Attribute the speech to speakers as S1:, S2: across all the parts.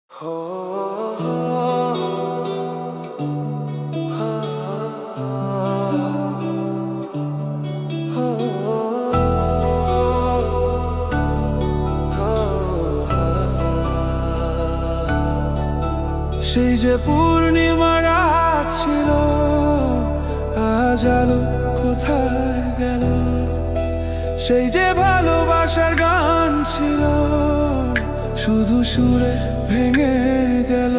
S1: সেই যে পূর্ণিমা রাত ছিল, আজ আলো কোথায় গেল? সেই যে ভালোবাসার গান ছিল, শুধু সুরে ভেঙে গেল।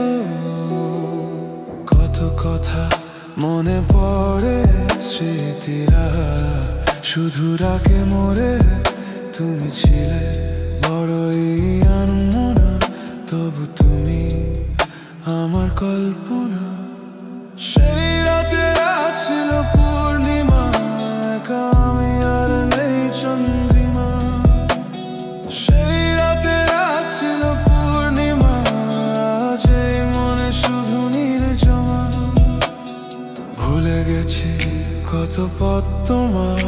S1: কত কথা মনে পড়ে, স্মৃতিরা শুধু রাখে মোরে। তুমি ছিলে বড়ই আনমনা, তবু তুমি আমার কল্পনা। সেই রাতে রাত ছিল পূর্ণিমা, একা আমি আর নেই চন্দ্রিমা। সেই রাতে রাত ছিল পূর্ণিমা, আজ এই মনে শুধু নির্জমা। ভুলে গেছি কত পথ তোমার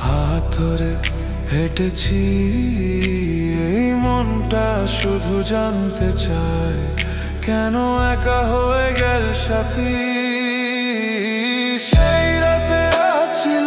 S1: হাত ধরে হেঁটেছি। এই মনটা শুধু জানতে চায়, কেন একা হয়ে গেল সাথী? সেই রাতে রাত ছিল